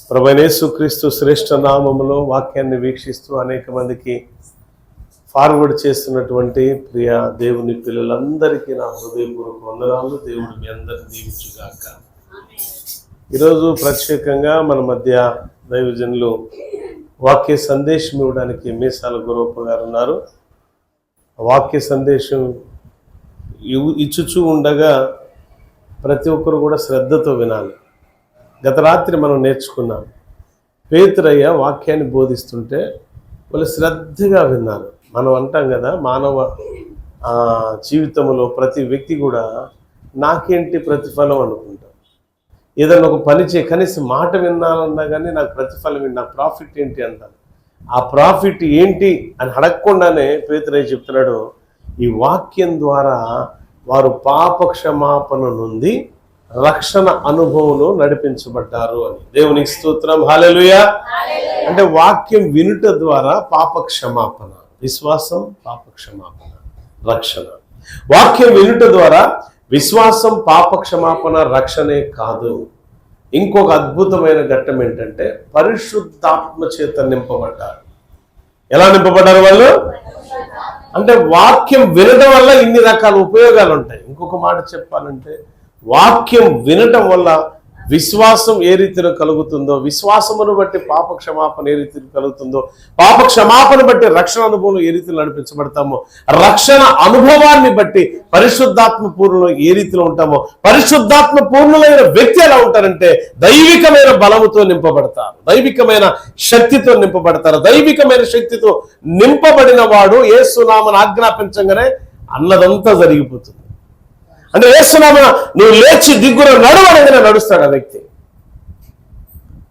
ప్రభువైన యేసుక్రీస్తు శ్రేష్ఠ నామములో వాక్యాన్ని వీక్షిస్తూ అనేక మందికి ఫార్వర్డ్ చేస్తున్నటువంటి ప్రియ దేవుని పిల్లలందరికీ నా హృదయపూర్వక వందనాలు. దేవుడు మీ అందరిని దీవించుగాక. ఈరోజు ప్రత్యేకంగా మన మధ్య దైవజనులు వాక్య సందేశం ఇవ్వడానికి మీసాల గురప్ప గారు ఉన్నారు. వాక్య సందేశం ఇచ్చుచూ ఉండగా ప్రతి ఒక్కరు కూడా శ్రద్ధతో వినాలి. గత రాత్రి మనం నేర్చుకున్నాం, పేతురయ్య వాక్యాన్ని బోధిస్తుంటే వాళ్ళు శ్రద్ధగా విన్నారు. మనం అంటాం కదా, మానవ జీవితంలో ప్రతి వ్యక్తి కూడా నాకేంటి ప్రతిఫలం అనుకుంటాం. ఏదైనా ఒక పని కనీసం మాట విన్నానన్నా కానీ నాకు ప్రతిఫలం ఏంటి, నాకు ప్రాఫిట్ ఏంటి అంటాను. ఆ ప్రాఫిట్ ఏంటి అని అడగకుండానే పేతురయ్య చెప్తున్నాడు, ఈ వాక్యం ద్వారా వారు పాప క్షమాపణ నుండి రక్షణ అనుభవంలో నడిపించబడ్డారు అని. దేవునికి స్తోత్రం, హల్లెలూయా. అంటే వాక్యం వినుట ద్వారా పాప క్షమాపణ, విశ్వాసం, పాప క్షమాపణ, రక్షణ. వాక్యం వినుట ద్వారా విశ్వాసం, పాప క్షమాపణ, రక్షణే కాదు, ఇంకొక అద్భుతమైన ఘట్టం ఏంటంటే పరిశుద్ధాత్మ చేత నింపబడ్డారు. ఎలా నింపబడ్డారు వాళ్ళు? అంటే వాక్యం వినడం వల్ల ఇన్ని రకాల ఉపయోగాలు ఉంటాయి. ఇంకొక మాట చెప్పాలంటే, వాక్యం వినటం వల్ల విశ్వాసం ఏ రీతిలో కలుగుతుందో, విశ్వాసమును బట్టి పాప క్షమాపణ ఏ రీతిలో కలుగుతుందో, పాప క్షమాపణ బట్టి రక్షణ అనుభవంలో ఏ రీతిలో నడిపించబడతామో, రక్షణ అనుభవాన్ని బట్టి పరిశుద్ధాత్మ పూర్ణంలో ఏ రీతిలో ఉంటామో, పరిశుద్ధాత్మ పూర్ణులైన వ్యక్తి ఎలా ఉంటారంటే దైవికమైన బలముతో నింపబడతారు, దైవికమైన శక్తితో నింపబడతారు. దైవికమైన శక్తితో నింపబడిన వాడు యేసునామమును ఆజ్ఞాపించగానే అన్నదంతా జరిగిపోతుంది. అంటే యేసునామమున నువ్వు లేచి దిగ్గున నడవనగానే నడుస్తాడు ఆ వ్యక్తి.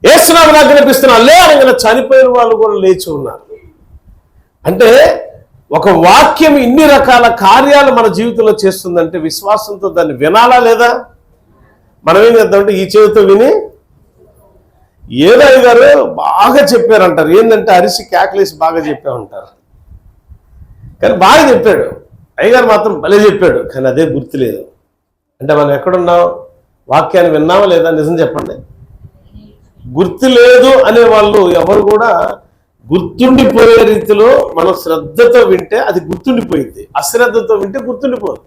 యేసునామమున ఆజ్ఞాపిస్తున్నా లే అనగానే చనిపోయిన వాళ్ళు కూడా లేచి ఉన్నారు. అంటే ఒక వాక్యం ఇన్ని రకాల కార్యాలు మన జీవితంలో చేస్తుందంటే విశ్వాసంతో దాన్ని వినాలా లేదా? మనం ఏం చేద్దామంటే ఈ చెవితో విని ఏదో గారు బాగా చెప్పారంటారు. ఏంటంటే అరిసి కేకలేసి బాగా చెప్పామంటారు. కానీ బాగా చెప్పాడు, అయ్యగారు మాత్రం భలే చెప్పాడు, కానీ అదే గుర్తులేదు. అంటే మనం ఎక్కడున్నాం? వాక్యాన్ని విన్నామా లేదా? నిజం చెప్పండి. గుర్తులేదు అనే వాళ్ళు ఎవరు కూడా గుర్తుండిపోయే రీతిలో మనం శ్రద్ధతో వింటే అది గుర్తుండిపోయింది, అశ్రద్ధతో వింటే గుర్తుండిపోదు.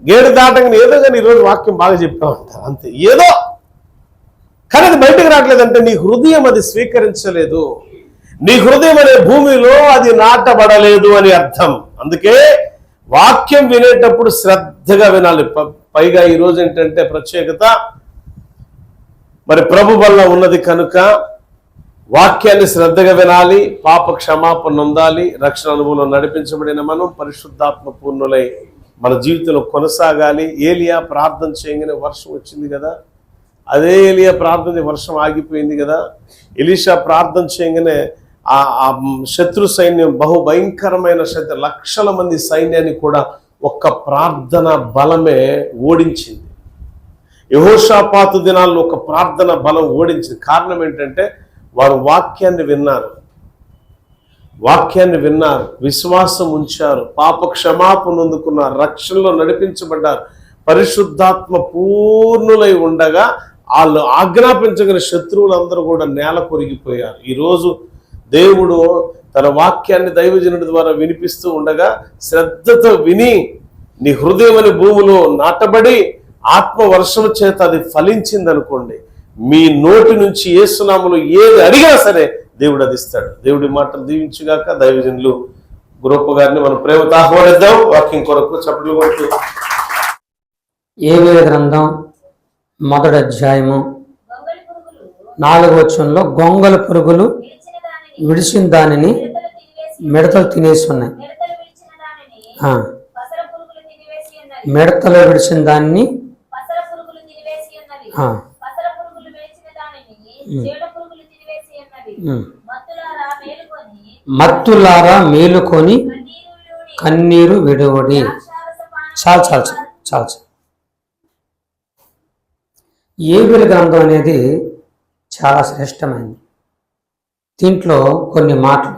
గేడు దాటంగా ఏదో కానీ ఈరోజు వాక్యం బాగా చెప్పామంటారు, అంతే ఏదో. కానీ అది బయటకు రావట్లేదంటే నీ హృదయం అది స్వీకరించలేదు, నీ హృదయం అనే భూమిలో అది నాటబడలేదు అని అర్థం. అందుకే వాక్యం వినేటప్పుడు శ్రద్ధగా వినాలి. పైగా ఈరోజు ఏంటంటే ప్రత్యేకత, మరి ప్రభు వల్ల ఉన్నది కనుక వాక్యాన్ని శ్రద్ధగా వినాలి, పాప క్షమాపణ పొందాలి, రక్షణ అనుభవంలో నడిపించబడిన మనం పరిశుద్ధాత్మ పూర్ణులై మన జీవితంలో కొనసాగాలి. ఏలియా ప్రార్థన చేయగానే వర్షం వచ్చింది కదా, అదే ఏలియా ప్రార్థన వర్షం ఆగిపోయింది కదా. ఎలీషా ప్రార్థన చేయగానే ఆ శత్రు సైన్యం బహుభయంకరమైన లక్షల మంది సైన్యాన్ని కూడా ఒక్క ప్రార్థన బలమే ఓడించింది. యెహోషాపాతు దినాల్లో ఒక ప్రార్థన బలం ఓడించింది. కారణం ఏంటంటే వారు వాక్యాన్ని విన్నారు, విశ్వాసం ఉంచారు, పాప క్షమాపణ పొందుకున్నారు, రక్షణలో నడిపించబడ్డారు, పరిశుద్ధాత్మ పూర్ణులై ఉండగా వాళ్ళు ఆజ్ఞాపించగల శత్రువులందరూ కూడా నేల కొరిగిపోయారు. ఈరోజు దేవుడు తన వాక్యాన్ని దైవజనుడి ద్వారా వినిపిస్తూ ఉండగా శ్రద్ధతో విని నీ హృదయం అనే భూమిలో నాటబడి ఆత్మ వర్షం చేత అది ఫలించింది అనుకోండి, మీ నోటి నుంచి యేసునామములో ఏది అడిగినా సరే దేవుడు అది ఇస్తాడు. దేవుడి మాటలు దీవించుగాక. దైవజనులు గురప్ప గారిని మనం ప్రేమతో ఆహ్వానిద్దాం. వాక్యం కొరకు చప్పట్లు కొడుతూ యోవేలు గ్రంథం 1వ అధ్యాయము 4వ వచనంలో గొంగళి పురుగులు విడిచిన దానిని మిడతలు తినేసి ఉన్నాయి. మిడతలు విడిచిన దాన్ని మత్తులారా మేలుకొని కన్నీరు విడువడి. చాలు చాలు చాలు చాలు. యోవేలు గ్రంథం అనేది చాలా శ్రేష్టమైనది. దీంట్లో కొన్ని మాటలు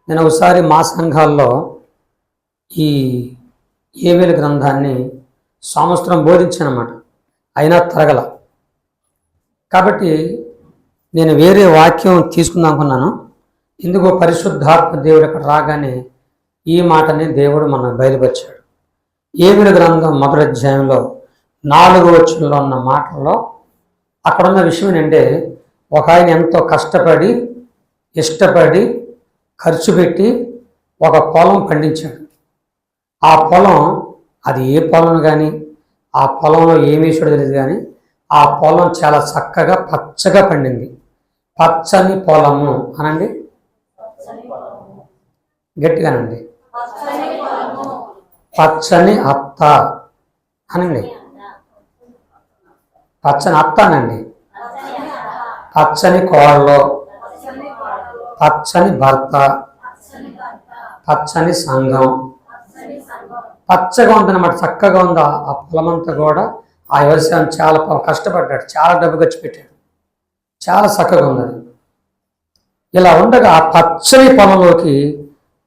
నేను ఒకసారి మా సంఘాల్లో ఈ యోవేలు గ్రంథాన్ని సంవత్సరం బోధించానమాట, అయినా తరగల. కాబట్టి నేను వేరే వాక్యం తీసుకుందాం అనుకున్నాను. ఎందుకో పరిశుద్ధాత్మ దేవుడు అక్కడ రాగానే ఈ మాటని దేవుడు మనకు బయలుపరిచాడు. ఏబిల గ్రంథం 1వ అధ్యాయంలో 4వ వచనంలో ఉన్న మాటల్లో అక్కడున్న విషయం ఏంటంటే, ఒక ఆయన ఎంతో కష్టపడి ఇష్టపడి ఖర్చు పెట్టి ఒక పొలం పండించాడు. ఆ పొలం అది ఏ పొలం కానీ, ఆ పొలంలో ఏమి వేసాడో తెలియదు కానీ ఆ పొలం చాలా చక్కగా పచ్చగా పండింది. పచ్చని పొలము అనండి, గట్టిగానండి. పచ్చని అత్త అనండి, పచ్చని అత్త అనండి. పచ్చని కోడలు, పచ్చని భర్త, పచ్చని సంఘం, పచ్చగా ఉందన్నమాట. చక్కగా ఉంది ఆ పొలమంతా కూడా. ఆ వ్యవసాయం చాలా కష్టపడ్డాడు, చాలా డబ్బు ఖర్చు పెట్టాడు, చాలా చక్కగా ఉన్నది. ఇలా ఉండగా ఆ పచ్చని పొలంలోకి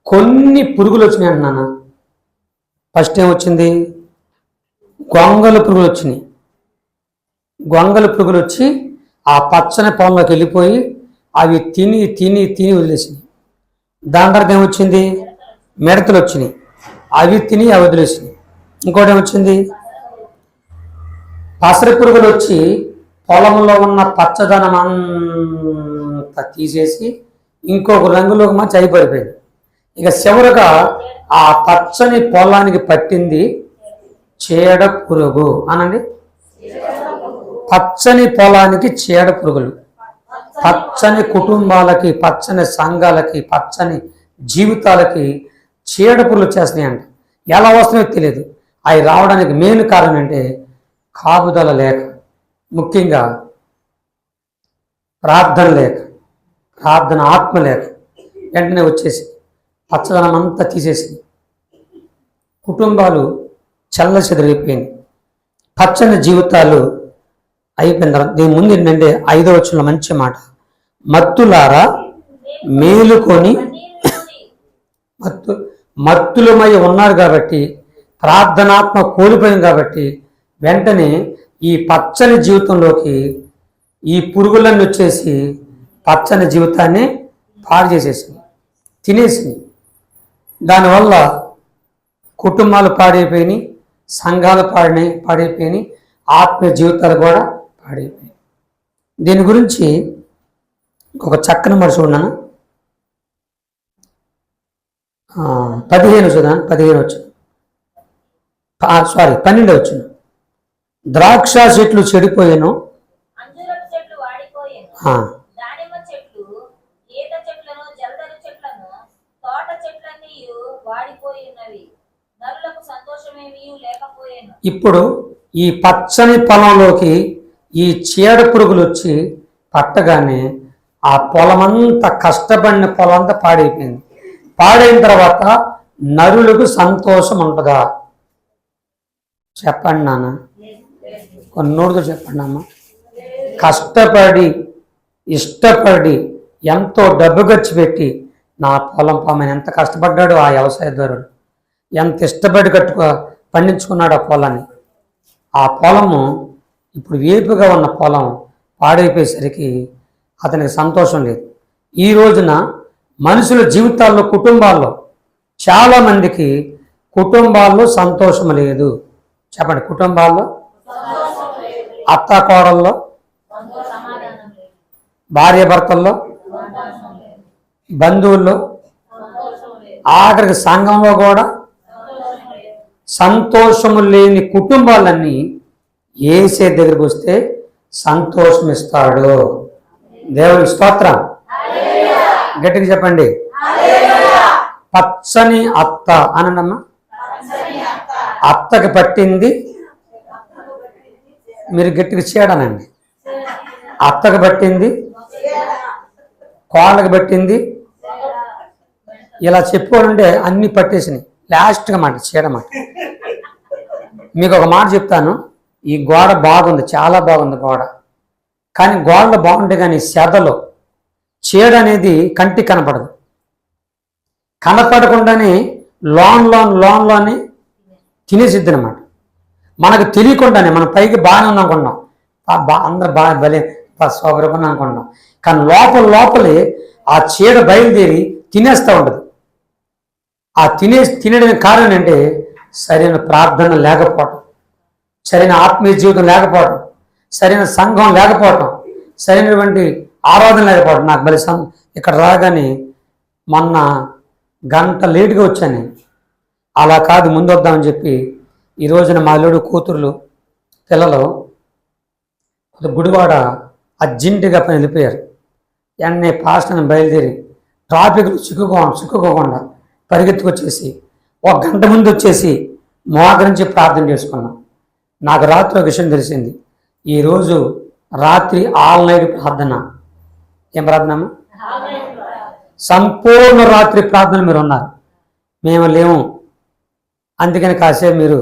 కొన్ని పురుగులు వచ్చినాయి అంటున్నాను. ఫస్ట్ ఏమొచ్చింది? గొంగళ పురుగులు వచ్చినాయి. గొంగళ పురుగులు వచ్చి ఆ పచ్చని పొలంలోకి వెళ్ళిపోయి అవి తిని తిని తిని వదిలేసినాయి. దాని తర్వాత ఏమొచ్చింది? మిడతలు వచ్చినాయి, అవి తిని అవి వదిలేసినాయి. ఇంకోటి ఏమొచ్చింది? పసరి పురుగులు వచ్చి పొలంలో ఉన్న పచ్చదనం అంతా తీసేసి ఇంకొక రంగులోకి మంచి అయిపడిపోయింది. ఇక చివరగా ఆ పచ్చని పొలానికి పట్టింది చీడ పురుగు అనండి. పచ్చని పొలానికి చీడ పురుగులు, పచ్చని కుటుంబాలకి, పచ్చని సంఘాలకి, పచ్చని జీవితాలకి చీడ పురుగులు చేస్తున్నాయంట. ఎలా వస్తున్నాయో తెలియదు. అవి రావడానికి మెయిన్ కారణం అంటే కాపుదల లేక, ముఖ్యంగా ప్రార్థన లేక, ప్రార్థన ఆత్మ లేక వెంటనే వచ్చేసి పచ్చదనం అంతా తీసేసి కుటుంబాలు చల్లచెదిరైపోయింది, పచ్చని జీవితాలు అయిపోయిన తర్వాత దీని ముందు ఏంటంటే 5వ వచనంలో మంచి మాట, మత్తులారా మేలుకొని, మత్తులమై ఉన్నారు కాబట్టి, ప్రార్థనాత్మ కోల్పోయింది కాబట్టి వెంటనే ఈ పచ్చని జీవితంలోకి ఈ పురుగులన్నీ వచ్చేసి పచ్చని జీవితాన్ని పాడు చేసేసింది, తినేసింది. దానివల్ల కుటుంబాలు పాడైపోయినాయి, సంఘాలు పాడైపోయినాయి, ఆత్మీయ జీవితాలు కూడా పాడైపోయాయి. దీని గురించి ఒక చక్కని మాట చూడన్నాను. 15 చూద్దాం. 15 వచ్చిన 12 వచ్చిన. ద్రాక్ష చెట్లు చెడిపోయాను, అంజూరపు చెట్లు వాడిపోయెను, దానిమ్మ చెట్లు, ఈత చెట్లను, జలదర చెట్లను, తోట చెట్లన్నీయు వాడిపోయినవి, నరులకు సంతోషమేమీ లేకపోయెను. ఇప్పుడు ఈ పచ్చని పొలంలోకి ఈ చీడ పురుగులు వచ్చి పట్టగానే ఆ పొలమంతా, కష్టపడిన పొలం అంతా పాడైపోయింది. పాడైన తర్వాత నరులకు సంతోషం ఉంటుందా? చెప్పండి నాన్న, కొన్ని నోడుతో చెప్పండి అమ్మ. కష్టపడి ఇష్టపడి ఎంతో డబ్బు ఖర్చు పెట్టి నా పొలం పామని ఎంత కష్టపడ్డాడు ఆ వ్యవసాయదారుడు, ఎంత ఇష్టపడి పండించుకున్నాడు ఆ పొలాన్ని. ఆ పొలము ఇప్పుడు వేపుగా ఉన్న పొలం పాడైపోయేసరికి అతనికి సంతోషం లేదు. ఈ రోజున మనుషుల జీవితాల్లో, కుటుంబాల్లో చాలామందికి కుటుంబాల్లో సంతోషం లేదు. చెప్పండి, కుటుంబాల్లో, అత్త కోడల్లో, భార్య భర్తల్లో, బంధువుల్లో, ఆఖరికి సంఘంలో కూడా సంతోషము లేని కుటుంబాలన్నీ యేసే దగ్గరికి వస్తే సంతోషం ఇస్తాడు. దేవుని స్తోత్రం. గట్టిగా చెప్పండి. పచ్చని అత్త అనండమ్మా. అత్తకి పట్టింది, మీరు గట్టిగా చేయడానండి. అత్తకి పట్టింది, కోళ్ళకి పట్టింది, ఇలా చెప్పుకోవాలంటే అన్ని పట్టేసినాయి. లాస్ట్గా మాట చేయడమాట. మీకు ఒక మాట చెప్తాను. ఈ గోడ బాగుంది, చాలా బాగుంది గోడ. కానీ గోడలు బాగుంటే కానీ సెదలో చీడ అనేది కంటికి కనపడదు. కనపడకుండానే లోన్లోని తినేసిద్ది అనమాట. మనకు తెలియకుండానే మనం పైకి బాగానే ఉన్నాం, అందరూ బాగా సోబరపని అనుకుంటాం. కానీ లోపలే ఆ చీడ బయలుదేరి తినేస్తూ ఉంటుంది. ఆ తినడానికి కారణం ఏంటంటే సరైన ప్రార్థన లేకపోవటం, సరైన ఆత్మీయ జీవితం లేకపోవటం, సరైన సంఘం లేకపోవటం, సరైనటువంటి ఆరాధన లేకపోవటం. నాకు బలి ఇక్కడ రాగానే మొన్న గంట లేటుగా వచ్చాను నేను. అలా కాదు, ముందు వద్దామని చెప్పి ఈ రోజున మా అల్లుడు కూతుర్లు పిల్లలు గుడివాడ అర్జెంటుగా పని వెళ్ళిపోయారు. వెంటనే పాస్టర్ని బయలుదేరి ట్రాఫిక్లు చిక్కుకోకుండా పరిగెత్తుకొచ్చేసి 1 గంట ముందు వచ్చేసి మోకరించి ప్రార్థన చేసుకున్నాం. నాకు రాత్రి ఒక విషయం తెలిసింది. ఈరోజు రాత్రి ఆల్ నైట్ ప్రార్థన. ఏం ప్రార్థన? సంపూర్ణ రాత్రి ప్రార్థన మీరు ఉన్నారు, మేము లేము. అందుకని కాసేపు మీరు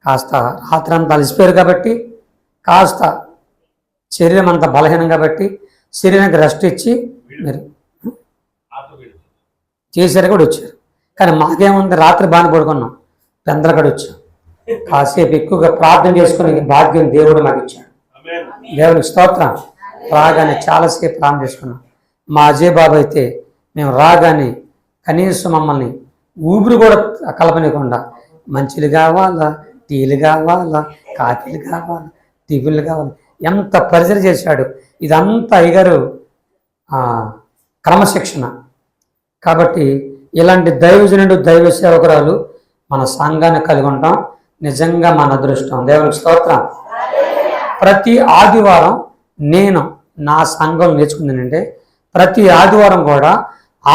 కాస్త రాత్రి అంతా అలసిపోయారు కాబట్టి, కాస్త శరీరం అంతా బలహీనం కాబట్టి శరీరానికి రెస్ట్ ఇచ్చి మీరు చేశారు కూడా వచ్చారు. కానీ మాకేముంది, రాత్రి బాగా పడుకున్నాం, పెందలకడ వచ్చాం. కాసేపు ఎక్కువగా ప్రార్థన చేసుకునే భాగ్యం దేవుడు మాకు ఇచ్చాడు. దేవునికి స్తోత్రం. రాగానే చాలాసేపు ప్రార్థన చేసుకున్నాం. మా అజయ్ బాబు అయితే మేము రాగానే కనీసం మమ్మల్ని ఊపిరి కూడా కలపనీయకుండా మంచిలు కావాలా, టీలు కావాలా, కాఫీలు కావాలా, టిఫిన్లు కావాలి, ఎంత పరిచయం చేశాడు. ఇదంతా అయ్యగారు క్రమశిక్షణ. కాబట్టి ఇలాంటి దైవజనుడు, దైవ సేవకురాలు మన సంఘాన్ని కలిగి ఉంటాం. నిజంగా మన అదృష్టం. దేవునికి స్తోత్రం. ప్రతి ఆదివారం నేను నా సంఘం నేర్చుకుందానంటే ప్రతి ఆదివారం కూడా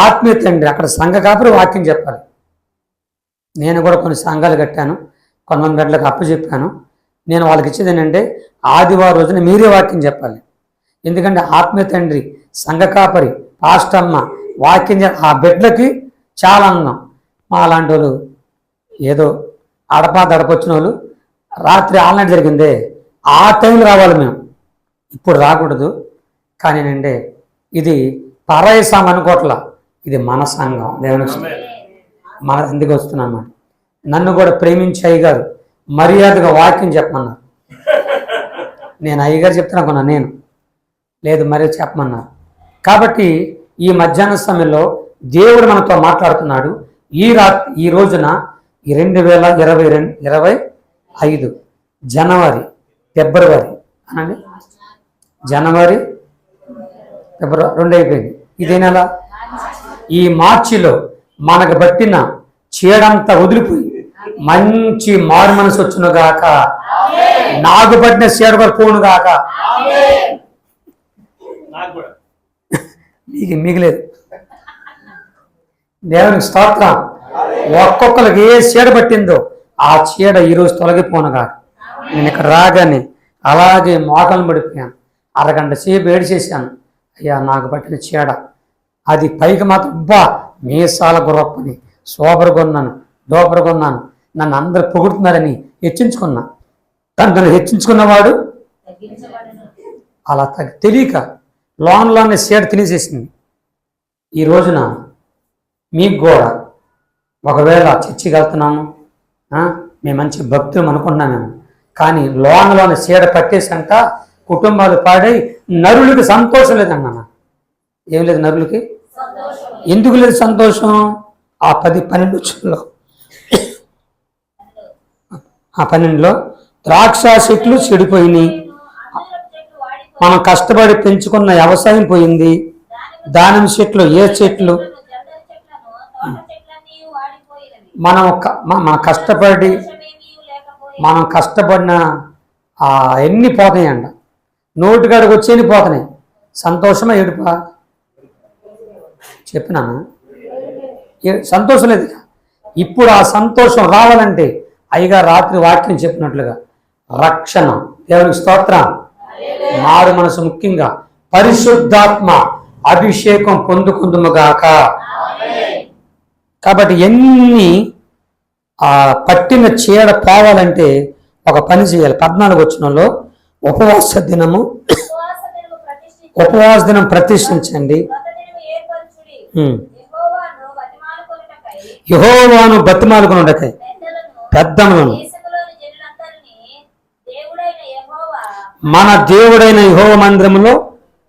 ఆత్మీయ తండ్రి అక్కడ సంఘ కాపురి వాక్యం చెప్పాలి. నేను కూడా కొన్ని సంఘాలు కట్టాను, కొంతమంది గంటలకు అప్పు చెప్పాను. నేను వాళ్ళకి ఇచ్చేది ఏంటంటే ఆదివారం రోజున మీరే వాక్యం చెప్పాలి. ఎందుకంటే ఆత్మీయ తండ్రి, సంఘ కాపరి, పాస్టమ్మ వాక్యం ఆ బిడ్డలకి చాలా అందం. మా అలాంటి వాళ్ళు ఏదో దడపొచ్చిన వాళ్ళు రాత్రి ఆల్నైట్ జరిగిందే ఆ టైంలో రావాలి, మేము ఇప్పుడు రాకూడదు. కానీ అంటే ఇది పరాయసం అనుకోవట్లా, ఇది మన సంఘం. దేవునికి మన ఎందుకు వస్తున్నా అన్నమాట. నన్ను కూడా ప్రేమించి అయ్యగారు మర్యాదగా వాక్యం చెప్పమన్నారు. నేను అయ్యగారు చెప్తున్నా, నేను లేదు మరి చెప్పమన్నారు. కాబట్టి ఈ మధ్యాహ్న సమయంలో దేవుడు మనతో మాట్లాడుతున్నాడు. ఈ రోజున 2025 ఫిబ్రవరి అనండి, జనవరి ఫిబ్రవరి 2 అయిపోయింది. ఇదే నెల. ఈ మార్చిలో మనకు పట్టిన చీడంతా వదిలిపోయి మంచి మారు మనసు వచ్చును గాక. నాకు పట్టిన చీడ కూడా పోను గాక. మిగిలేదు. దేవునికి స్తోత్రం. ఒక్కొక్కరికి ఏ చీడ పట్టిందో ఆ చీడ ఈరోజు తొలగిపోనుగా. నేను ఇక్కడ రాగానే అలాగే మోకాలు పడిపోయాను. అరగంట సేపు ఏడిచేసాను. అయ్యా నాకు పట్టిన చీడ అది పైకి మాత్రం మీసాల గురప్పని సోబరగొన్నాను, డోపరగొన్నాను, నన్ను అందరు పొగుడుతున్నారని హెచ్చించుకున్నా. తను హెచ్చించుకున్నవాడు అలా తెలియక లోన్లోనే చీడ తినేసేసింది. ఈ రోజున మీకు కూడా ఒకవేళ చర్చికి వెళ్తున్నాము, మేము మంచి భక్తులు అనుకుంటున్నాము, కానీ లోన్లోని చీడ పట్టేసంట కుటుంబాలు పాడై నరులకి సంతోషం లేదన్నా. ఏం లేదు నరులకి. ఎందుకు లేదు సంతోషం? ఆ 10-12 వచ్చుల్లో ఆ 12లో ద్రాక్ష చెట్లు చెడిపోయినాయి, మనం కష్టపడి పెంచుకున్న వ్యవసాయం పోయింది, దానిమ్మ చెట్లు, ఏ చెట్లు మనం కష్టపడిన ఎన్ని పోతాయంట. నోటికాడికి వచ్చేని పోతున్నాయి. సంతోషమా ఏడుపా? చెప్పినానా? సంతోషం లేదు. ఇప్పుడు ఆ సంతోషం రావాలంటే అయ్యగారు రాత్రి వాక్యం చెప్పినట్లుగా రక్షణ, దేవునికి స్తోత్రం, మారు మనసు, ముఖ్యంగా పరిశుద్ధాత్మ అభిషేకం పొందుకుందుముగాక. కాబట్టి ఎన్ని పట్టిన చీడ పోవాలంటే ఒక పని చేయాలి. 14 వచనంలో ఉపవాస దినం ప్రతిష్ఠించండి, యెహోవాను బతిమాలుకొనుటకై పెద్దలను మన దేవుడైన యెహోవా మందిరములో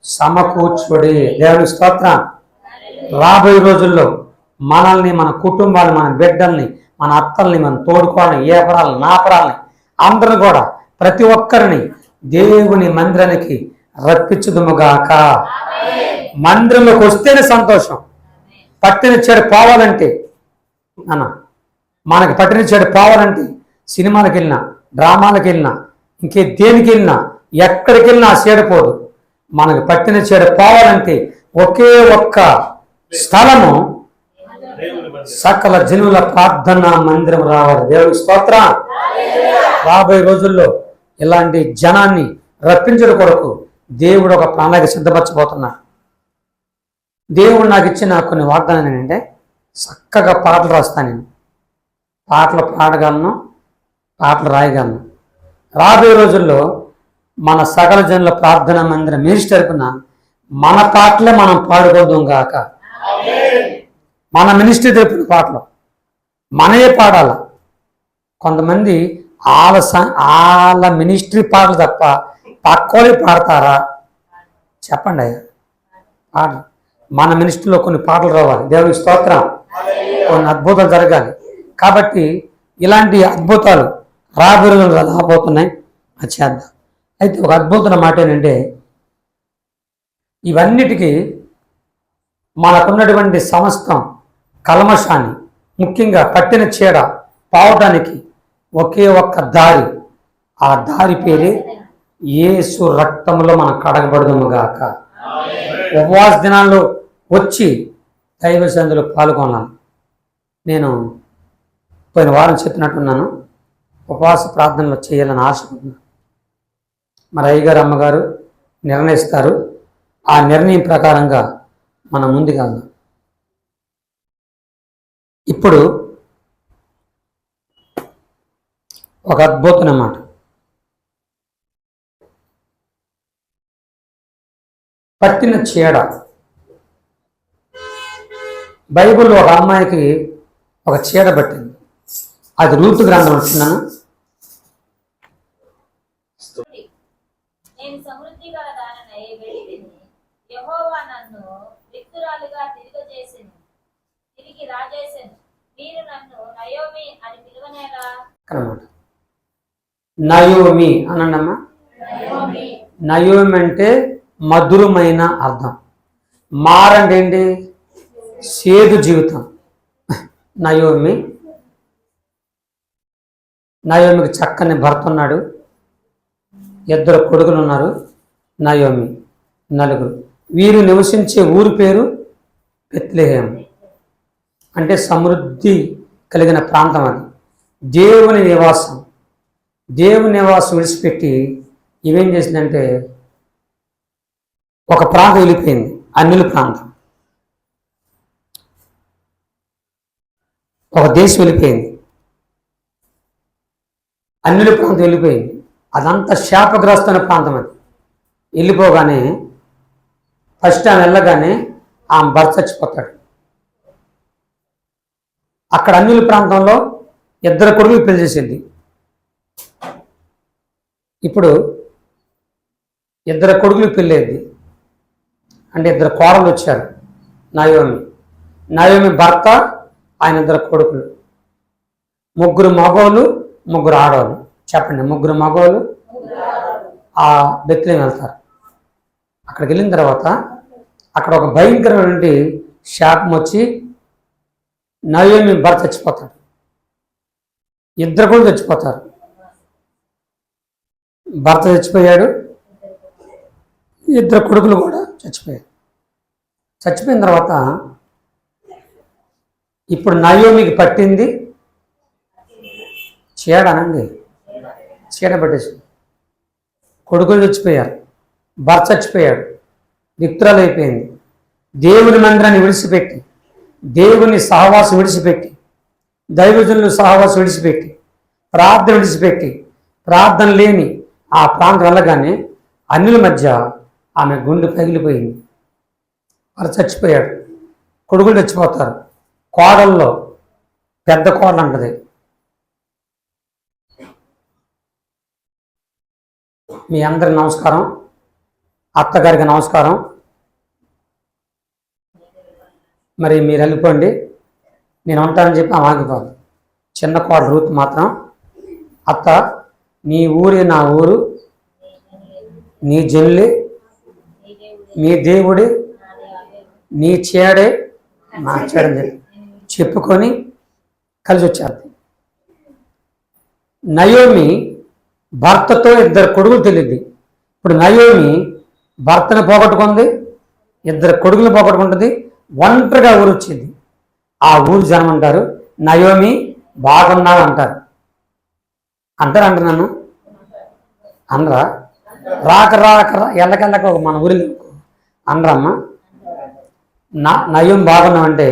సమకూర్చుడి. దేవుని స్తోత్రం. రాబోయే రోజుల్లో మనల్ని, మన కుటుంబాన్ని, మన బిడ్డల్ని, మన అత్తల్ని, మన తోడుకోవాలని, ఏపరాలని, నాపరాలని అందరూ కూడా ప్రతి ఒక్కరిని దేవుని మందిరానికి రప్పించుదుముగాక. మందిరంలోకి వస్తేనే సంతోషం. పట్టిన చెడు పోవాలంటే మనకి పట్టిన చెడు పోవాలంటే సినిమాలకు వెళ్ళినా, డ్రామాలకు వెళ్ళినా, ఇంకే దేనికి వెళ్ళినా, ఎక్కడికి వెళ్ళినా ఆ చెడిపోదు. మనకి పట్టిన చెడు పోవాలంటే ఒకే ఒక్క స్థలము, సకల జనుల ప్రార్థన మందిరం రావాలి. దేవుని స్తోత్రం. రాబోయే రోజుల్లో ఇలాంటి జనాన్ని రప్పించడం కొరకు దేవుడు ఒక ప్రణాళిక సిద్ధపరచబోతున్నాడు. దేవుడు నాకు ఇచ్చిన కొన్ని వాగ్దానాలు ఏంటంటే, చక్కగా పాటలు రాస్తాను, నేను పాటలు పాడగలను, పాటలు రాయగలను. రాబోయే రోజుల్లో మన సకల జనుల ప్రార్థన మందిరం మినిస్టర్కున్న మన పాటలే మనం పాడుకోదాం గాక. మన మినిస్ట్రీ తెలిపిన పాటలు మనమే పాడాల. కొంతమంది వాళ్ళ మినిస్ట్రీ పాటలు తప్ప పక్కోలే పాడతారా? చెప్పండి అయ్యా. పాటలు మన మినిస్ట్రీలో కొన్ని పాటలు రావాలి. దేవుని స్తోత్రం. కొన్ని అద్భుతాలు జరగాలి. కాబట్టి ఇలాంటి అద్భుతాలు రాబోయే రాబోతున్నాయి. అది చేద్దాం. అయితే ఒక అద్భుతమైన మాట ఏంటంటే, ఇవన్నిటికీ మనకున్నటువంటి సమస్తం కల్మషాన్ని, ముఖ్యంగా పట్టిన చీడ పోవటానికి ఒకే ఒక్క దారి. ఆ దారి పేరే యేసు రక్తంలో మనం కడగబడదుము గాక. ఉపవాస దినాల్లో వచ్చి దైవ సందులో పాల్గొన్నాను. నేను పోయిన వారం చెప్పినట్టున్నాను, ఉపవాస ప్రార్థనలు చేయాలని ఆశపడుతున్నాను. మరి అయ్యగారు, అమ్మగారు నిర్ణయిస్తారు. ఆ నిర్ణయం ప్రకారంగా మనం ముందుకు వెళ్దాం. ఇప్పుడు ఒక అద్భుతమైన మాట. పట్టిన చీడ. బైబిల్లో ఒక అమ్మాయికి ఒక చీడ పట్టింది. అది రూతు గ్రంథం వచ్చిందను. నేను సమృద్ధి గల దాననై వెళ్ళితిని. యెహోవా నన్ను రిక్తురాలుగా తిరిగి రాజేసెను. మీరు నన్ను నయోమి అని పిలువనేలా? నయోమి అనండమ్మా. నయోమి అంటే మధురమైన అర్థం. మారంటే ఏంటి? సేదు జీవితం. నయోమికి చక్కని భర్త ఉన్నాడు, 2 కొడుకులు ఉన్నారు. నయోమి 4. వీరు నివసించే ఊరు పేరు బెత్లెహేము. అంటే సమృద్ధి కలిగిన ప్రాంతం. అది దేవుని నివాసం. దేవుని నివాసం విడిచిపెట్టి ఇవేం చేసిందంటే ఒక ప్రాంతం వెళ్ళిపోయింది, అన్యుల ప్రాంతం. ఒక దేశం వెళ్ళిపోయింది, అన్యుల ప్రాంతం వెళ్ళిపోయింది. అదంతా శాపగ్రస్తమైన ప్రాంతం. అది వెళ్ళిపోగానే ఫస్ట్ ఆమె వెళ్ళగానే ఆమె భర్త చచ్చిపోతాడు. అక్కడ అన్యుల ప్రాంతంలో 2 కొడుకులు పెళ్లి చేసింది. ఇప్పుడు 2 కొడుకులు పెళ్ళేది అంటే 2 కోడలు వచ్చారు. నయోమి భర్త, ఆయన 2 కొడుకులు. 3 మగవాళ్ళు, 3 ఆడవాళ్ళు. చెప్పండి, 3 మగవాళ్ళు ఆ బెత్లెహేము వెళ్తారు. అక్కడికి వెళ్ళిన తర్వాత అక్కడ ఒక భయంకరమైన శాపం వచ్చి నయోమి భర్త చచ్చిపోతాడు. 2 కూడా చచ్చిపోతారు. భర్త చచ్చిపోయాడు, 2 కొడుకులు కూడా చచ్చిపోయారు. చచ్చిపోయిన తర్వాత ఇప్పుడు నయోమికి పట్టింది చీడనండి. చీడ పట్టేసింది. కొడుకులు చచ్చిపోయారు, భర్త చచ్చిపోయాడు, రిక్తురాలు అయిపోయింది. దేవుని మందిరాన్ని విడిచిపెట్టి, దేవుని సహవాసం విడిచిపెట్టి, దైవజనులు సహవాసం విడిచిపెట్టి, ప్రార్థన విడిచిపెట్టి, ప్రార్థన లేని ఆ ప్రాంతం వెళ్ళగానే అన్యుల మధ్య ఆమె గుండె పగిలిపోయింది. వారు చచ్చిపోయాడు. కొడుకులు చచ్చిపోతారు. కోడల్లో పెద్ద కోడలు అంటది, మీ అందరికి నమస్కారం, అత్తగారికి నమస్కారం. మరి మీరు వెళ్ళిపోండి, నేను ఉంటానని చెప్పి ఆమె ఆగిపోదు. చిన్న కోడ రూత్ మాత్రం, అత్త నీ ఊరే నా ఊరు, నీ జనులే నీ దేవుడే, నీ చేడే నా చేడని చెప్పుకొని కలిసి వచ్చారు. నయోమి భర్తతో 2 కొడుకులు తెలియదు. ఇప్పుడు నయోమి భర్తను పోగొట్టుకుంది, 2 కొడుకులు పోగొట్టుకుంటుంది, ఒంటరిగా ఊరు వచ్చింది. ఆ ఊరు జనం అంటారు నయోమి బాగున్నావు అంటారు. అంటున్నాను అనరా? రాక ఎల్లకెళ్ళక మన ఊరిలో అనరమ్మా. నయోమి బాగున్నావు అంటే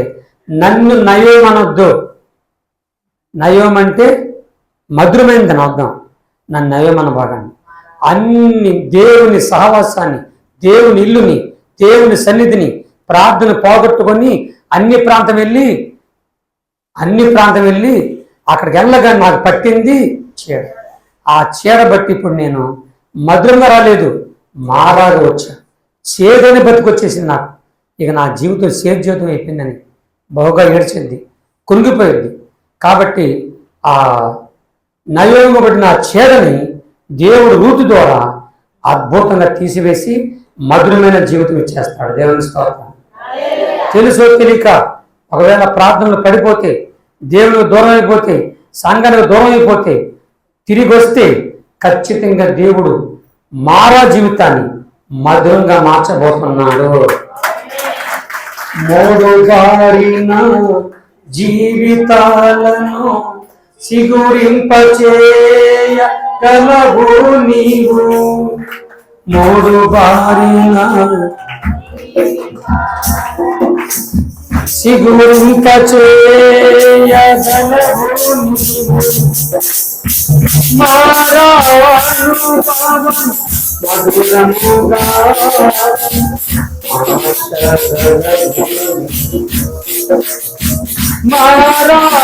నన్ను నయోమి అనొద్దు. నయోమి అంటే మధురమైనది అని అర్థం. నన్ను నయోమన భాగాన్ని అన్ని దేవుని సహవాసాన్ని, దేవుని ఇల్లుని, దేవుని సన్నిధిని, ప్రార్థన పోగొట్టుకొని అన్ని ప్రాంతం వెళ్ళి అక్కడికి వెళ్ళగా నాకు పట్టింది చీడ. ఆ చీడ బట్టి ఇప్పుడు నేను మధురంగా రాలేదు, మారాగా వచ్చా. చేదని బతికొచ్చేసింది నాకు. ఇక నా జీవితం జీవితం అయిపోయిందని బహుగా ఏడ్చింది, కుంగిపోయింది. కాబట్టి ఆ నయోమి పడిన చేదని దేవుడు రూతు ద్వారా అద్భుతంగా తీసివేసి మధురమైన జీవితం ఇచ్చేస్తాడు. దేవుని స్తోత్రం. తెలుసో తెలియక ఒకవేళ ప్రార్థనలు పడిపోతే, దేవునికి దూరం అయిపోతే, సంఘానికి దూరం అయిపోతే, తిరిగి వస్తే ఖచ్చితంగా దేవుడు మారా జీవితాన్ని మధురంగా మార్చబోతున్నాడు. మోడుగారిన జీవితాలను సిగురింపచేయగలవు నీవు. మోడుగారిన సిగురింపచేయగలవు నీవు. మారానుభవం మధురముగా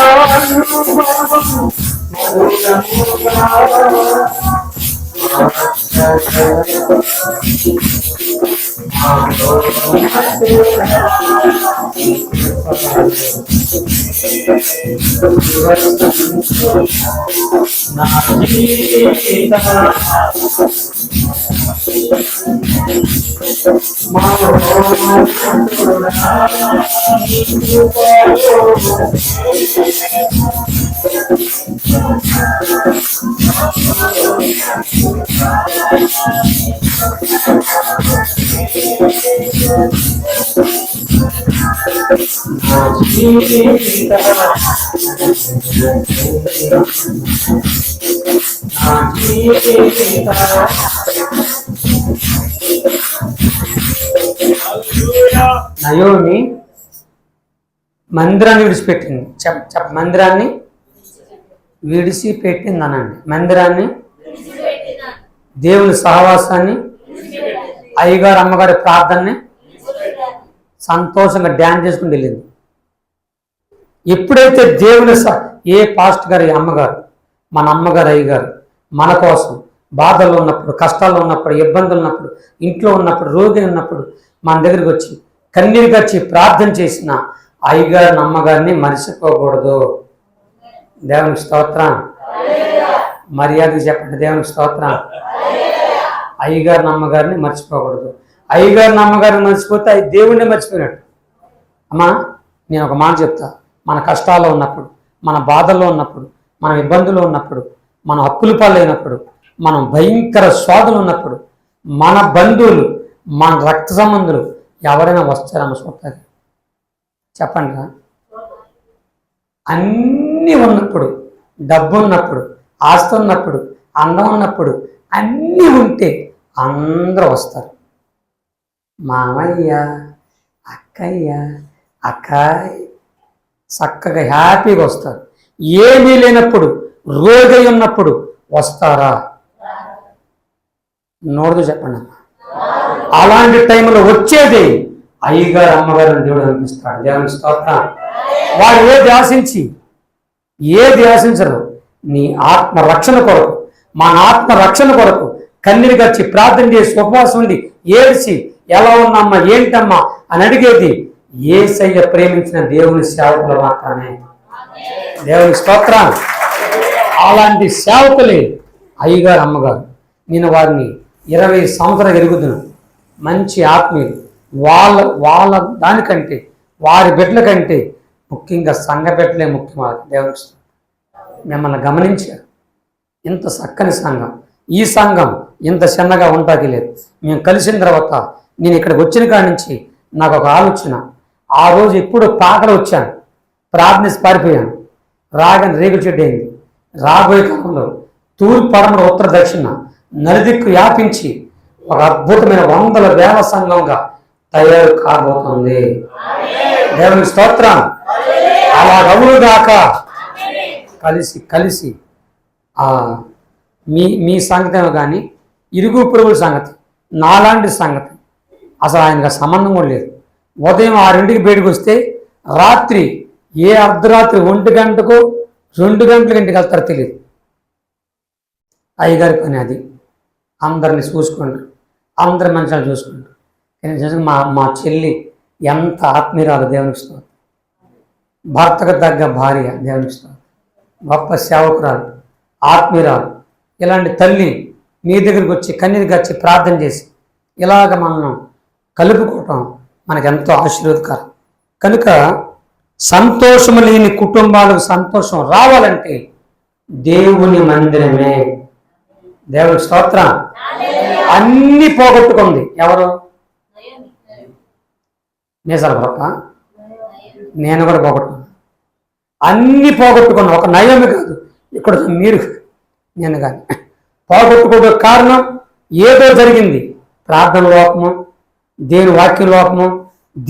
నయోమి మందిరాన్ని విడిచిపెట్టింది. మందిరాన్ని విడిచిపెట్టింది అనండి. మందిరాన్ని, దేవుని సహవాసాన్ని, అయ్యగారు అమ్మగారి ప్రార్థనని సంతోషంగా డ్యాన్స్ చేసుకుని వెళ్ళింది. ఎప్పుడైతే దేవుని ఏ పాస్ట్ గారు, అమ్మగారు, మన అమ్మగారు, అయ్యగారు మన కోసం బాధల్లో ఉన్నప్పుడు, కష్టాల్లో ఉన్నప్పుడు, ఇబ్బందులు ఉన్నప్పుడు, ఇంట్లో ఉన్నప్పుడు, రోగి ఉన్నప్పుడు మన దగ్గరికి వచ్చి కన్నీరు వచ్చి ప్రార్థన చేసిన అయ్యగారిని, అమ్మగారిని మర్చిపోకూడదు. దేవునికి స్తోత్రం. మర్యాదకి చెప్పండి, దేవునికి స్తోత్రం. అయ్యగారిని, అమ్మగారిని మర్చిపోకూడదు. అయ్యగారిని, అమ్మగారిని మర్చిపోతే అవి దేవుణ్ణి మర్చిపోయినట్టు. అమ్మా నేను ఒక మాట చెప్తా. మన కష్టాల్లో ఉన్నప్పుడు, మన బాధల్లో ఉన్నప్పుడు, మన ఇబ్బందులు ఉన్నప్పుడు, మన అప్పుల పాలైనప్పుడు, మనం భయంకర శోధనలు ఉన్నప్పుడు, మన బంధువులు, మన రక్త సంబంధులు ఎవరైనా వస్తారమ్మ చూస్తారు? చెప్పండి రా. అన్నీ ఉన్నప్పుడు, డబ్బు ఉన్నప్పుడు, ఆస్తి ఉన్నప్పుడు, అందం ఉన్నప్పుడు, అన్నీ ఉంటే అందరూ వస్తారు. మామయ్య, అక్కయ్య, అక్కాయ్ చక్కగా హ్యాపీగా వస్తారు. ఏమీ లేనప్పుడు, రోగి ఉన్నప్పుడు వస్తారా? నోడుతూ చెప్పండి. అలాంటి టైంలో వచ్చేది అయ్యగారు, అమ్మగారు దేవుడు అనిపిస్తాడు. దేవుని స్తోత్రం. వాడు ఏది ఆశించరు. నీ ఆత్మ రక్షణ కొరకు, మన ఆత్మ రక్షణ కొరకు కన్నీరు గచ్చి ప్రార్థన చేసి ఉపవాసం ఉండి ఏడ్చి ఎలా ఉన్నామ్మా ఏంటమ్మా అని అడిగేది యేసయ్య ప్రేమించిన దేవుని సేవకులు మాత్రమే. దేవుని స్తోత్రం. అలాంటి సేవకులే అయ్యగారు అమ్మగారు. నేను వారిని 20 సంవత్సరాలు ఎరుగుతున్నాను. మంచి ఆత్మీయులు. వాళ్ళ దానికంటే వారి బిడ్డల కంటే ముఖ్యంగా సంఘ బిడ్డలే ముఖ్యం. దేవుని మిమ్మల్ని గమనించారు. ఇంత చక్కని సంఘం, ఈ సంఘం ఇంత చిన్నగా ఉంటాకి లేదు. మేము కలిసిన తర్వాత నేను ఇక్కడికి వచ్చిన కాడి నుంచి నాకు ఒక ఆలోచన. ఆ రోజు ఎప్పుడు పాకలు వచ్చాను, ప్రార్థించి పారిపోయాను. రాగానే రేగుల చెట్టు అయింది. రాబోయే కాలంలో తూర్పు పడమర ఉత్తర దక్షిణ నలుదిక్కు వ్యాపించి ఒక అద్భుతమైన 100,000 సంఘంగా తయారు కాబోతుంది. దేవుని స్తోత్రం. అలా రవులు దాకా కలిసి మీ సంగతి కానీ ఇరుగు పొరుగుల సంగతి, నాలాంటి సంగతి అసలు ఆయనకు సంబంధం కూడా లేదు. ఉదయం 6ంటికి బయటకు వస్తే రాత్రి ఏ అర్ధరాత్రి 1 గంటకు 2 గంటలకు ఇంటికి వెళ్తారో తెలియదు. అయ్యగారి పని అది. అందరిని చూసుకుంటారు, అందరి మనుషులు చూసుకుంటారు. మా చెల్లి ఎంత ఆత్మీయురాలు. దేవునికి స్తోత్రం. భర్తకు తగ్గ భార్య. దేవునికి స్తోత్రం. గొప్ప సేవకురాలు, ఆత్మీయురాలు. ఇలాంటి తల్లి మీ దగ్గరికి వచ్చి కన్నీరు గచ్చి ప్రార్థన చేసి ఇలాగ మనం కలుపుకోవటం మనకెంతో ఆశీర్వాదకరం. కనుక సంతోషము లేని కుటుంబాలకు సంతోషం రావాలంటే దేవుని మందిరమే. దేవుని స్తోత్రం. అన్ని పోగొట్టుకుంది ఎవరు? మీసాల గొప్ప. నేను కూడా పోగొట్టుకున్నాను. అన్ని పోగొట్టుకున్నా. ఒక నయమి కాదు, ఇక్కడ మీరు నేను కానీ పోగొట్టుకోవడం కారణం ఏదో జరిగింది. ప్రార్థన లోపము, దేవుని వాక్య లోపము,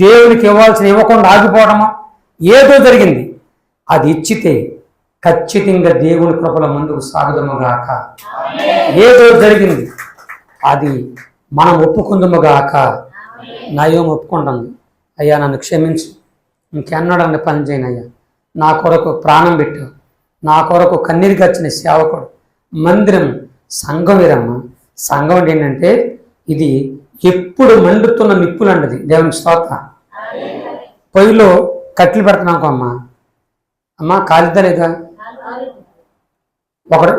దేవునికి ఇవ్వాల్సిన ఇవ్వకుండా ఆగిపోవడము ఏదో జరిగింది. అది ఇచ్చితే ఖచ్చితంగా దేవుని కృపల ముందుకు సాగుదముగాక. ఏదో జరిగింది, అది మనం ఒప్పుకుందుముగాక. నయం ఒప్పుకుంటుంది. అయ్యా నన్ను క్షమించు, ఇంకెన్నడని పని చేయను అయ్యా. నా కొరకు ప్రాణం పెట్టావు, నా కొరకు కన్నీరు గచ్చిన సేవకుడు. మందిరం సంఘం వేరమ్మ. సంఘం ఏంటంటే ఇది ఎప్పుడు మండుతున్న నిప్పులు అన్నది. దేవుని స్తోత్రం. పొయ్యిలో కట్టెలు పెడుతున్నాం అమ్మ కాలిద్దలేదా?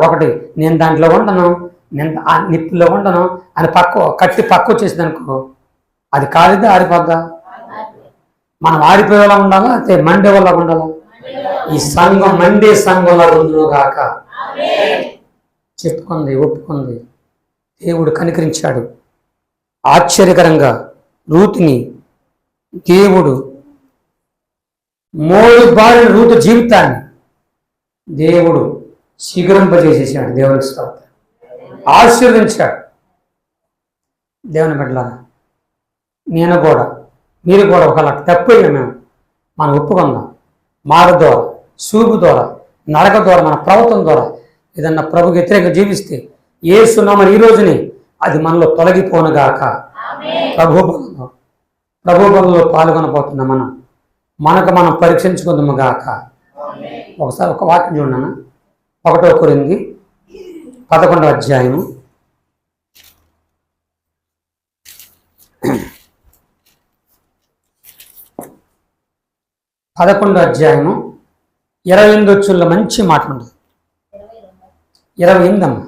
ఒకటి నేను దాంట్లో ఉండను, నేను ఆ నిప్పుల్లో ఉండను అని కట్టి పక్క వచ్చేసింది అనుకో, అది కాలిద్దా ఆరిపోద్దా? మనం ఆరిపోయేలా ఉండాలా అయితే మండే వల్ల ఉండాలా? ఈ సంఘం మండే సంఘంలో ఉండును గాక. చెప్పుకుంది, ఒప్పుకుంది. దేవుడు కనికరించాడు. ఆశ్చర్యకరంగా రూతుని దేవుడు మోడుబారిన రూతు జీవితాన్ని దేవుడు శిఖరింపజేసేసాడు. దేవుని స్తోత్రం. ఆశీర్వదించాడు. దేవుని బిడ్డలారా, నేను కూడా మీరు కూడా ఒకలా తప్పైనా మనం ఒప్పుకుందాం. మాట ద్వారా, చూపు ద్వారా, నడక ద్వారా, మన ప్రవర్తన ద్వారా ఏదన్నా ప్రభుకి వ్యతిరేకంగా జీవిస్తే యేసునామమున ఈ రోజుని అది మనలో తొలగిపోనుగాక. ప్రభు బలంలో పాల్గొనబోతున్న మనకు మనం పరీక్షించుకుందాము గాక. ఒకసారి ఒక వాక్యం చూడన్నా. 1 కొరింథీ 11వ అధ్యాయము 28 వచ్చుల్లో మంచి మాట ఉంటుంది. 28 అమ్మ.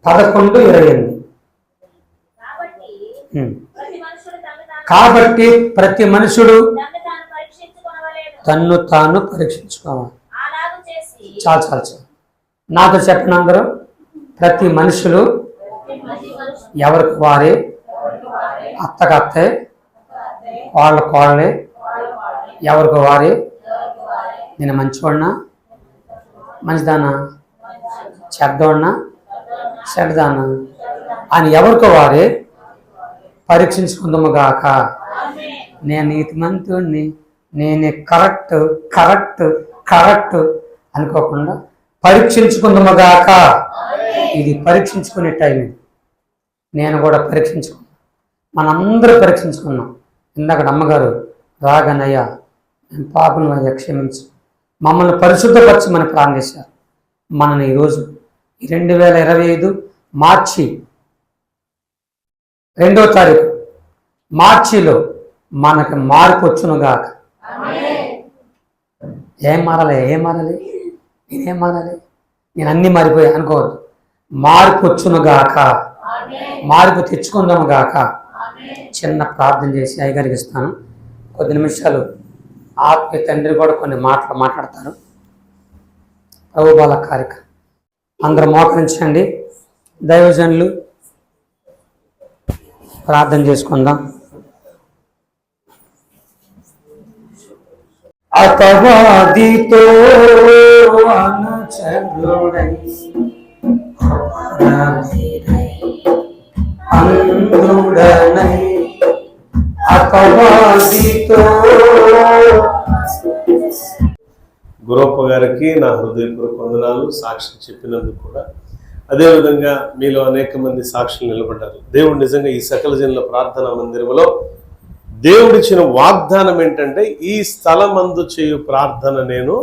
11:28. కాబట్టి ప్రతి మనుషుడు తన్ను తాను పరీక్షించుకోవాలి. చాలు నాతో చెప్పండి అందరూ. ప్రతి మనుషులు ఎవరికి వారే, అత్తకు అత్తే, కోళ్ళే ఎవరికి వారే. నేను మంచివాడినా, మంచిదానా, చెడ్డవాడినా, చెడ్డదానా అని ఎవరికి వారే పరీక్షించుకుందాము గాక. నేను నీతిమంతుడిని, నేనే కరెక్ట్ అనుకోకుండా పరీక్షించుకుందాము గాక. ఇది పరీక్షించుకునే టైం. నేను కూడా పరీక్షించుకున్నాను. మనందరూ పరీక్షించుకున్నాం. ఇందాక అమ్మగారు రాగనయ్యా నేను పాపను అయ్యా క్షమించు, మమ్మల్ని పరిశుద్ధపరచమని ప్రార్థించారు. మనని ఈరోజు 2025 మార్చి 2వ తారీఖు మార్చిలో మనకి మార్పు వచ్చునుగాక. ఏం మారాలి నేనేం మారాలి, నేను అన్నీ మారిపోయా అనుకోవద్దు. మార్పు వచ్చునుగాక, మార్పు తెచ్చుకుందాము గాక. చిన్న ప్రార్థన చేసి అయ్యగారికి ఇస్తాను. కొద్ది నిమిషాలు ఆత్మీయ తండ్రి కూడా కొన్ని మాటలు మాట్లాడతారు. ప్రభు బాల కార్యక్రమం అందరూ మోకరించండి. దైవజనులు ప్రార్థన చేసుకుందాం. అపవాదితో అనుచరుడై అంధుడనై అపవాదితో. గురప్ప గారికి నా హృదయపూర్వక వందనాలు. సాక్ష్యం చెప్పినందుకు కూడా, అదేవిధంగా మీలో అనేక మంది సాక్షులు నిలబడ్డారు. దేవుడు నిజంగా ఈ సకల జనుల ప్రార్థనా మందిరంలో దేవుడిచ్చిన వాగ్దానం ఏంటంటే, ఈ స్థలమందు చేయు ప్రార్థన నేను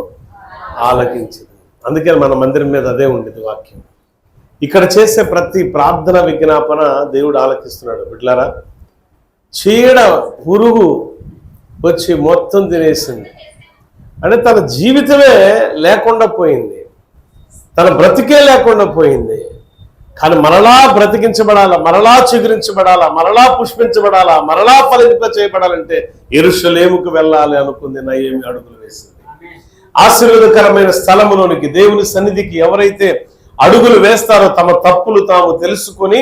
ఆలకించింది. అందుకే మన మందిరం మీద అదే ఉండేది వాక్యం. ఇక్కడ చేసే ప్రతి ప్రార్థన విజ్ఞాపన దేవుడు ఆలకిస్తున్నాడు. బిడ్లారా, చీడ పురుగు వచ్చి మొత్తం తినేసింది అంటే తన జీవితమే లేకుండా పోయింది, తన బ్రతికే లేకుండా పోయింది. కానీ మరలా బ్రతికించబడాలా, మరలా చిగురించబడాలా, మరలా పుష్పించబడాలా, మరలా ఫలింప చేయబడాలంటే యెరూషలేముకు వెళ్ళాలి అనుకుంది. నయోమి అడుగులు వేసింది. ఆశీర్వాదకరమైన స్థలములోనికి, దేవుని సన్నిధికి ఎవరైతే అడుగులు వేస్తారో తమ తప్పులు తాము తెలుసుకొని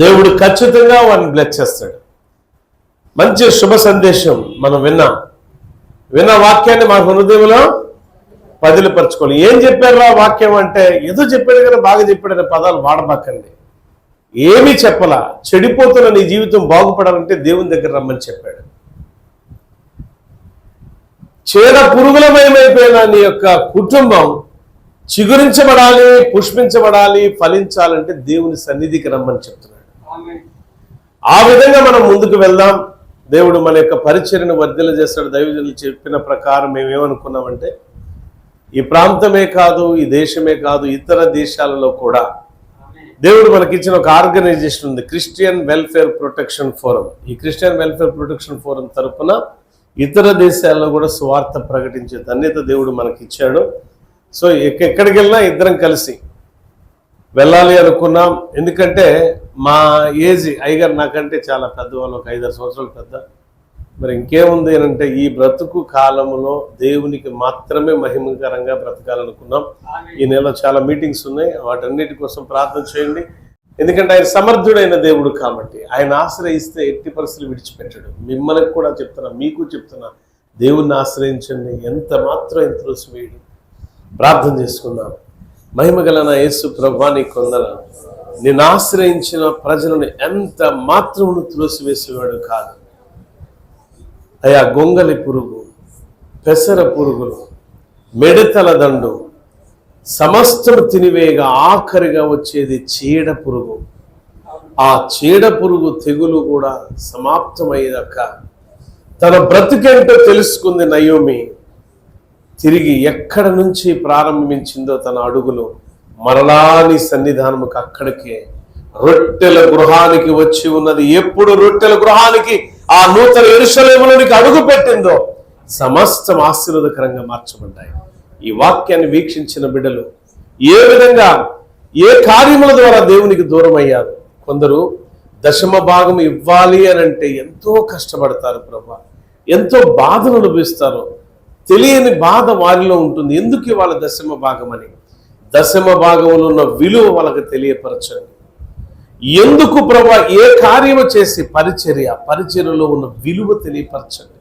దేవుడు ఖచ్చితంగా వారిని బ్లెస్ చేస్తాడు. మంచి శుభ సందేశం మనం విన్న వాక్యాన్ని మా హృదయంలో పదిలపరచుకోవాలి. ఏం చెప్పారు ఆ వాక్యం అంటే, ఏదో చెప్పాడు కదా, బాగా చెప్పాడనే పదాలు వాడబాకండి. ఏమీ చెప్పలా. చెడిపోతున్న నీ జీవితం బాగుపడాలంటే దేవుని దగ్గర రమ్మని చెప్పాడు. చీడ పురుగులమయమైపోయిన నీ యొక్క కుటుంబం చిగురించబడాలి, పుష్పించబడాలి, ఫలించాలంటే దేవుని సన్నిధికి రమ్మని చెప్తున్నాడు. ఆ విధంగా మనం ముందుకు వెళ్దాం. దేవుడు మన యొక్క పరిచర్యను వర్ధిల్ల చేస్తాడు. దైవజనులు చెప్పిన ప్రకారం మేమేమనుకున్నామంటే, ఈ ప్రాంతమే కాదు, ఈ దేశమే కాదు, ఇతర దేశాలలో కూడా దేవుడు మనకిచ్చిన ఒక ఆర్గనైజేషన్ ఉంది, క్రిస్టియన్ వెల్ఫేర్ ప్రొటెక్షన్ ఫోరం. ఈ క్రిస్టియన్ వెల్ఫేర్ ప్రొటెక్షన్ ఫోరం తరఫున ఇతర దేశాల్లో కూడా సువార్త ప్రకటించే ధన్యత దేవుడు మనకి ఇచ్చాడు. సో ఎక్కడికి వెళ్ళినా ఇద్దరం కలిసి వెళ్ళాలి అనుకున్నాం. ఎందుకంటే మా ఏజ్, అయ్యగారు నాకంటే చాలా పెద్దవాళ్ళు, ఒక 5-6 సంవత్సరాలు పెద్ద. మరి ఇంకేముంది అంటే, ఈ బ్రతుకు కాలంలో దేవునికి మాత్రమే మహిమకరంగా బ్రతకాలనుకున్నాం. ఈ నెలలో చాలా మీటింగ్స్ ఉన్నాయి, వాటన్నిటి కోసం ప్రార్థన చేయండి. ఎందుకంటే ఆయన సమర్థుడైన దేవుడు కాబట్టి ఆయన ఆశ్రయిస్తే ఎట్టి పరిస్థితులు విడిచిపెట్టాడు. మిమ్మల్ని కూడా చెప్తున్నా, మీకు చెప్తున్నా, దేవుణ్ణి ఆశ్రయించండి, ఎంత మాత్రం ఎంత త్రోసివేయడు. ప్రార్థన చేసుకుందాం. మహిమగల నా యేసు ప్రభువా, నీకు వందనాలు. నేను ఆశ్రయించిన ప్రజలను ఎంత మాత్రమును త్రోసివేసేవాడు కాదు అయా. గొంగలి పురుగు, పెసర పురుగులు, మెడతల దండు సమస్తము తినివేయగా ఆఖరిగా వచ్చేది చీడ పురుగు. ఆ చీడ పురుగు తెగులు కూడా సమాప్తమయ్యేదాక తన బ్రతికేంటో తెలుసుకుంది నయోమి. తిరిగి ఎక్కడ నుంచి ప్రారంభించిందో తన అడుగులు మరలా నీ సన్నిధానముకు అక్కడికే రొట్టెల గృహానికి వచ్చి ఉన్నది. ఎప్పుడు రొట్టెల గృహానికి, ఆ నూతన యెరూషలేములోనికి అడుగు పెట్టిందో సమస్తం ఆశీర్వాదకరంగా మార్చబడ్డాయి. ఈ వాక్యాన్ని వీక్షించిన బిడ్డలు ఏ విధంగా, ఏ కార్యముల ద్వారా దేవునికి దూరం అయ్యారు. కొందరు దశమ భాగం ఇవ్వాలి అని అంటే ఎంతో కష్టపడతారు ప్రభా, ఎంతో బాధను అనుభవిస్తారు. తెలియని బాధ వారిలో ఉంటుంది. ఎందుకు ఇవాళ దశమ భాగం అని? దశమ భాగంలో ఉన్న విలువ వాళ్ళకి తెలియపరచండి. ఎందుకు ప్రభా, ఏ కార్యము చేసి పరిచర్యలో ఉన్న విలువ తెలియపరచండి.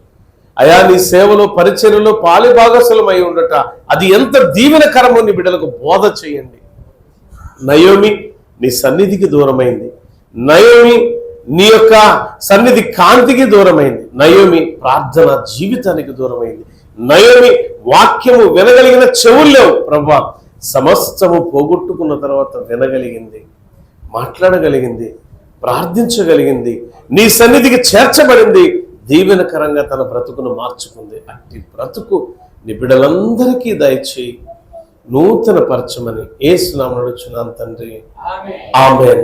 అయా, నీ సేవలో పరిచర్యలో పాలి భాగస్వామ్యం అయి ఉండట అది ఎంత దీవెనకరమో నీ బిడ్డలకు బోధ చేయండి. నయోమి నీ సన్నిధికి దూరమైంది. నయోమి నీ యొక్క సన్నిధి కాంతికి దూరమైంది. నయోమి ప్రార్థన జీవితానికి దూరమైంది. నయోమి వాక్యము వినగలిగిన చెవులు లేవు ప్రభా. సమస్తము పోగొట్టుకున్న తర్వాత వినగలిగింది, మాట్లాడగలిగింది, ప్రార్థించగలిగింది, నీ సన్నిధికి చేర్చబడింది, దీవెనకరంగా తన బ్రతుకును మార్చుకుంది. అట్టి బ్రతుకు నీ బిడ్డలందరికీ దయచేయి. నూతన పరచమని యేసు నామమున అడుగుచున్నాను తండ్రి. ఆమేన్.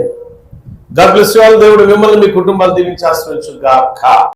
God bless you all. దేవుడు మిమ్మల్ని మీ కుటుంబాలు దీవించి ఆశీర్వదించుగాక.